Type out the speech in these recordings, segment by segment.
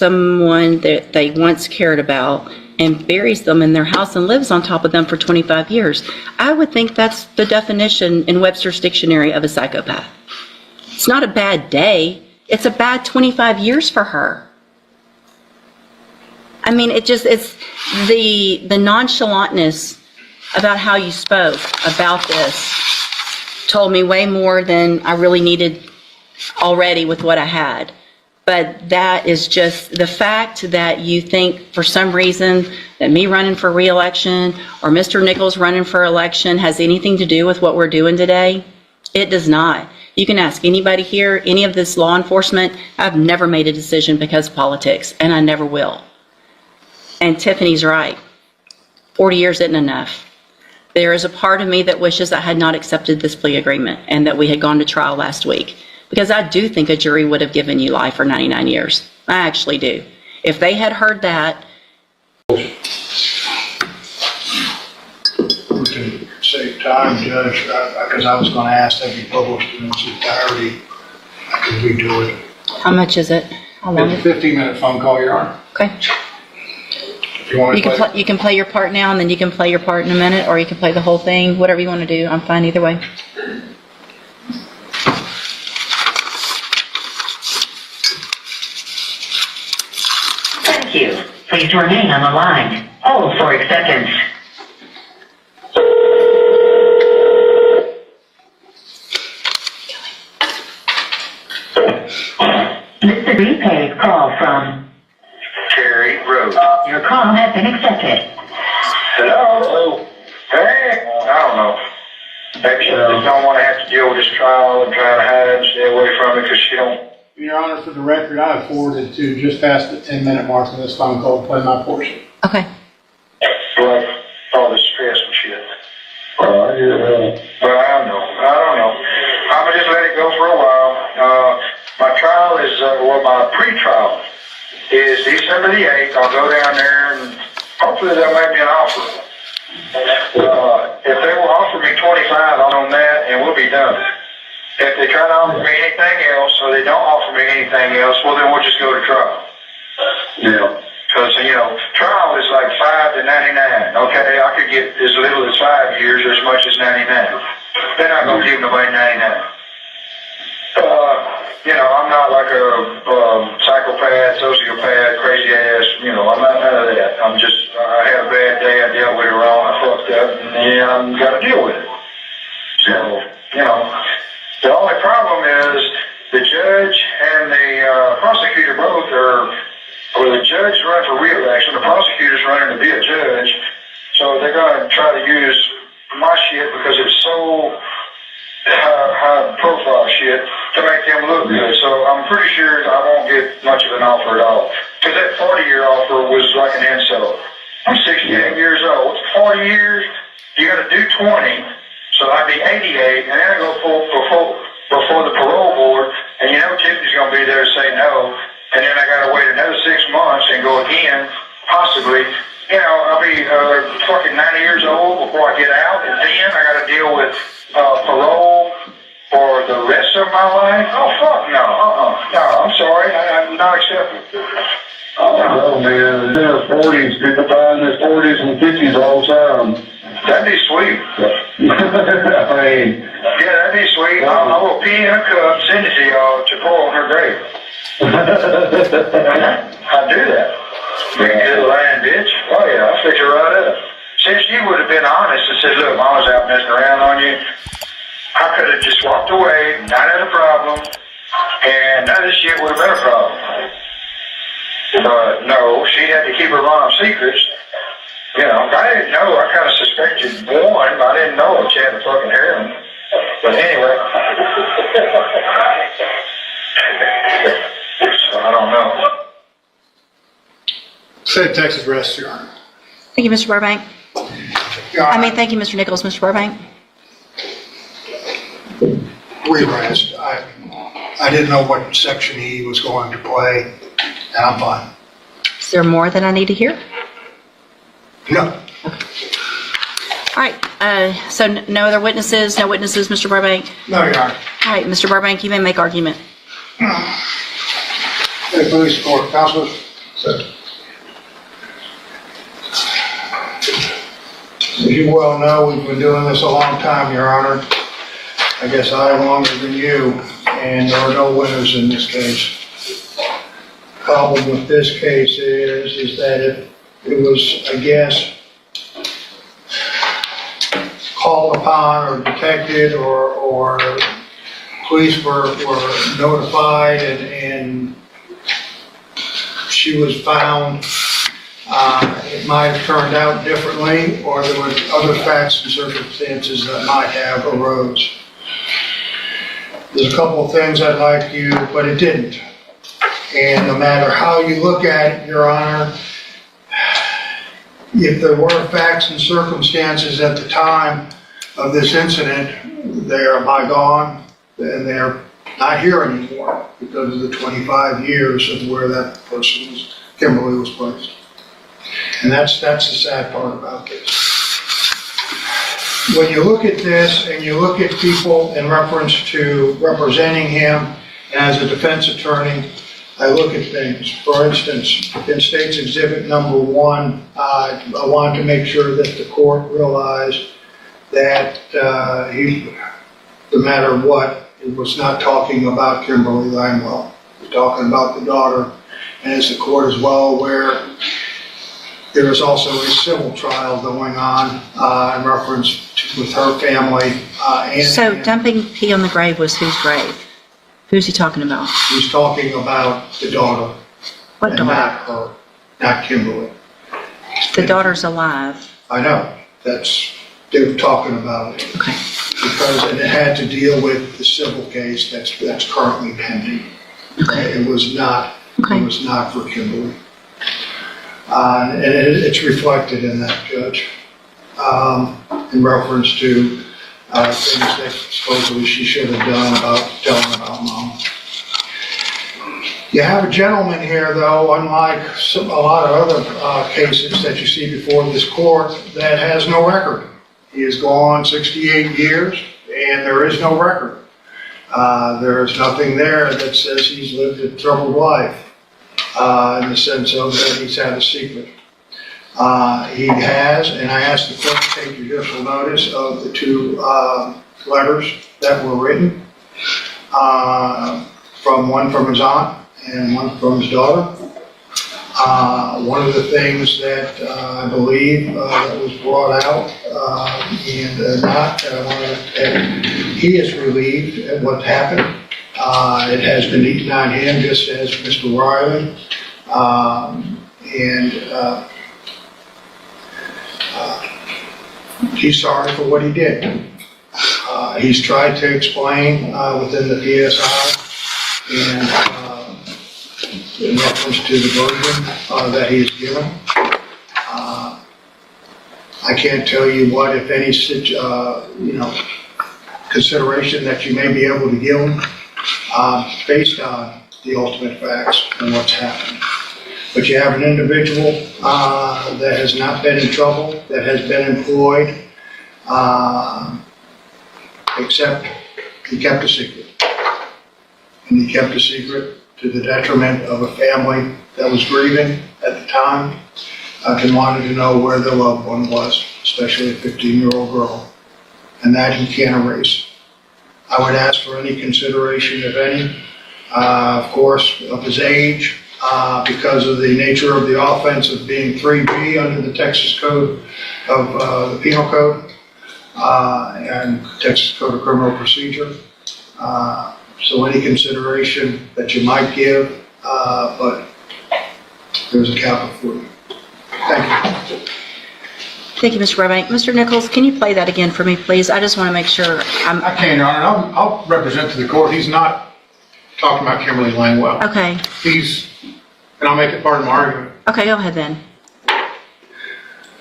someone that they once cared about and buries them in their house and lives on top of them for 25 years. I would think that's the definition in Webster's dictionary of a psychopath. It's not a bad day. It's a bad 25 years for her. I mean, it's the nonchalantness about how you spoke about this told me way more than I really needed already with what I had. But that is just the fact that you think for some reason that me running for re-election or Mr. Nichols running for election has anything to do with what we're doing today. It does not. You can ask anybody here, any of this law enforcement. I've never made a decision because of politics, and I never will. And Tiffany's right. 40 years isn't enough. There is a part of me that wishes I had not accepted this plea agreement and that we had gone to trial last week. Because I do think a jury would have given you life for 99 years. I actually do. If they had heard that. We can save time, Judge, because I was going to ask that be published in its entirety. I could redo it. How much is it? How long? It's a 15-minute phone call, Your Honor. Okay. If you want to play. You can play your part now, and then you can play your part in a minute, or you can play the whole thing. Whatever you want to do. I'm fine either way. Thank you. Please remain on the line. Hold for acceptance. Mr. Repaid call from Cherry Road. your call has been accepted. Hello? Hey? I don't know. Maybe she just don't want to have to deal with this trial and try to hide and stay away from it because she don't. Your Honor, for the record, I have forwarded to just past the 10-minute mark on this phone call to play my portion. Okay. Like all this stress and shit. Well, I don't know. I'm gonna just let it go for a while. My trial is, my pre-trial is December the 8th. I'll go down there and hopefully they'll make me an offer. If they will offer me 25 on that, and we'll be done. If they try to offer me anything else, or they don't offer me anything else, well, then we'll just go to trial. Yeah. Because, trial is like 5 to 99. Okay, I could get as little as 5 years or as much as 99. They're not going to give nobody 99. I'm not like a psychopath, sociopath, crazy ass, I'm not none of that. I had a bad day, I dealt with it wrong, I fucked up, and I'm got to deal with it. So, the only problem is the judge and the prosecutor both the judge is running for re-election, the prosecutor's running to be a judge, so they're going to try to use my shit because it's so high profile shit to make them look good. So I'm pretty sure I won't get much of an offer at all. Because that 40-year offer was like an insult. I'm 68 years old. 40 years, you got to do 20, so I'd be 88, and then I go before the parole board, and Tiffany's going to be there to say no, and then I got to wait another 6 months and go again, possibly. I'll be fucking 90 years old before I get out, and then I got to deal with parole for the rest of my life. Oh, fuck no. No, I'm sorry. I'm not accepting. Oh, man, in their 40s, people die in their 40s and 50s all the time. That'd be sweet. Yeah, that'd be sweet. I will pee in a cup, send it to y'all to pour on her grave. I'd do that. Big good lying bitch. Oh, yeah, I'll fix her right up. Since she would have been honest and said, look, I was out messing around on you, I could have just walked away, not had a problem, and none of this shit would have been a problem. But no, she had to keep her mom's secrets. I didn't know. I kind of suspected one, but I didn't know she had a fucking heroin. But anyway. So I don't know. State Texas rest, Your Honor. Thank you, Mr. Burbank. Thank you, Mr. Nichols. Mr. Burbank. Re-rest. I didn't know what section he was going to play, and I'm fine. Is there more that I need to hear? No. All right. So no other witnesses? No witnesses, Mr. Burbank? No, Your Honor. All right, Mr. Burbank, you may make argument. Hey, police court, counsel. As you well know, we've been doing this a long time, Your Honor. I guess I longer than you, and there are no winners in this case. Problem with this case is that if it was, I guess, called upon or detected or police were notified and she was found, it might have turned out differently, or there were other facts and circumstances that might have arose. There's a couple of things I'd like you, but it didn't. And no matter how you look at it, Your Honor, if there were facts and circumstances at the time of this incident, they are bygone, and they're not here anymore because of the 25 years of where that person was, Kimberly was placed. And that's the sad part about this. When you look at this and you look at people in reference to representing him as a defense attorney, I look at things. For instance, in State's Exhibit number 1, I wanted to make sure that the court realized that no matter what, it was not talking about Kimberly Langwell. It was talking about the daughter. And as the court is well aware, there is also a civil trial going on in reference to, with her family. So dumping pee on the grave was whose grave? Who's he talking about? He's talking about the daughter. What and daughter? not her, not Kimberly. The daughter's alive. I know, they were talking about it. Okay. Because it had to deal with the civil case that's currently pending. Okay. It was not, Okay. it was not for Kimberly. And it's reflected in that, Judge, in reference to things that supposedly she should have done about telling about Mom. You have a gentleman here, though, unlike a lot of other cases that you see before this court, that has no record. He has gone 68 years, and there is no record. There is nothing there that says he's lived a troubled life, in the sense of that he's had a secret. He has, and I asked the court to take judicial notice of the 2 letters that were written, one from his aunt and one from his daughter. One of the things that I believe that was brought out, and he is relieved at what happened. It has been eaten on him, just as Mr. Riley. He's sorry for what he did. He's tried to explain within the PSI and in reference to the version that he has given. I can't tell you what, if any, consideration that you may be able to give him based on the ultimate facts and what's happened. But you have an individual that has not been in trouble, that has been employed, except he kept a secret. And he kept a secret to the detriment of a family that was grieving at the time, and wanted to know where their loved one was, especially a 15-year-old girl, and that he can't erase. I would ask for any consideration, if any, of course, of his age, because of the nature of the offense of being 3B under the Texas Code of the Penal Code and Texas Code of Criminal Procedure. So any consideration that you might give, but there's a cap for you. Thank you. Thank you, Mr. Burbank. Mr. Nichols, can you play that again for me, please? I just want to make sure I'm... I can, Your Honor. I'll represent to the court. He's not talking about Kimberly Langwell. Okay. And I'll make it part of my argument. Okay, go ahead then.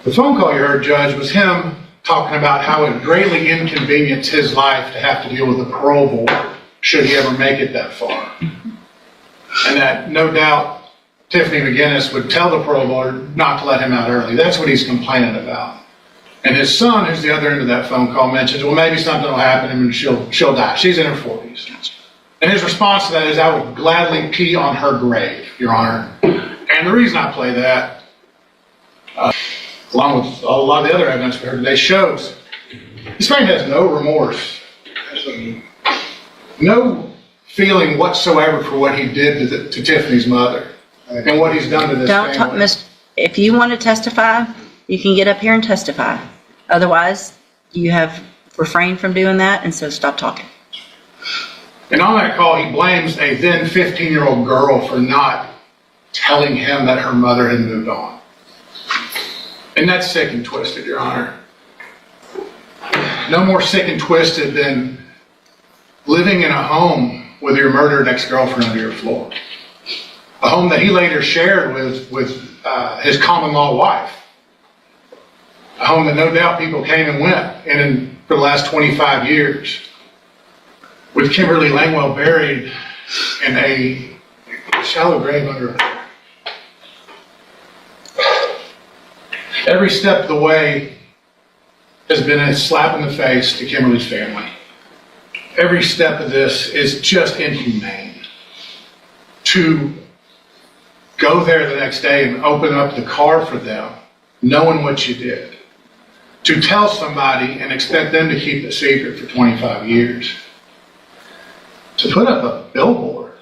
The phone call you heard, Judge, was him talking about how it greatly inconvenienced his life to have to deal with a parole board should he ever make it that far. And that, no doubt, Tiffany McGinnis would tell the parole board not to let him out early. That's what he's complaining about. And his son, who's the other end of that phone call, mentions, well, maybe something will happen to him and she'll die. She's in her 40s. And his response to that is, I would gladly pee on her grave, Your Honor. And the reason I play that, along with a lot of the other evidence we heard today, shows this man has no remorse, no feeling whatsoever for what he did to Tiffany's mother and what he's done to this Don't talk, family. if you want to testify, you can get up here and testify. Otherwise, you have refrained from doing that, and so stop talking. And on that call, he blames a then 15-year-old girl for not telling him that her mother had moved on. And that's sick and twisted, Your Honor. No more sick and twisted than living in a home with your murdered ex-girlfriend under your floor. A home that he later shared with his common law wife. A home that no doubt people came and went in for the last 25 years. With Kimberly Langwell buried in a shallow grave under her. Every step of the way has been a slap in the face to Kimberly's family. Every step of this is just inhumane. To go there the next day and open up the car for them, knowing what you did. To tell somebody and expect them to keep it secret for 25 years. To put up a billboard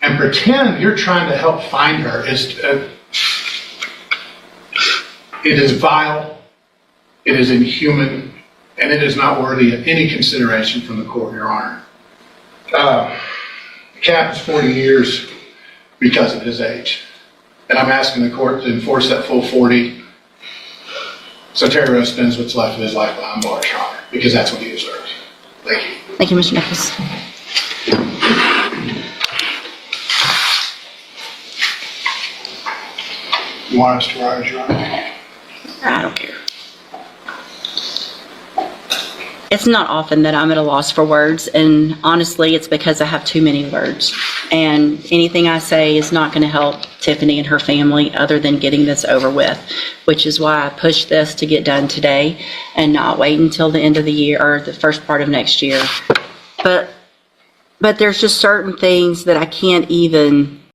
and pretend you're trying to help find her is, it is vile, it is inhuman, and it is not worthy of any consideration from the court, Your Honor. The cap is 40 years because of his age. And I'm asking the court to enforce that full 40 so Terry Rose spends what's left of his life behind bars, Your Honor, because that's what he deserves. Thank you. Thank you, Mr. Nichols. You want us to rise, Your Honor? I don't care. It's not often that I'm at a loss for words, and honestly, it's because I have too many words. And anything I say is not going to help Tiffany and her family other than getting this over with, which is why I pushed this to get done today and not wait until the end of the year or the first part of next year. But there's just certain things that I can't even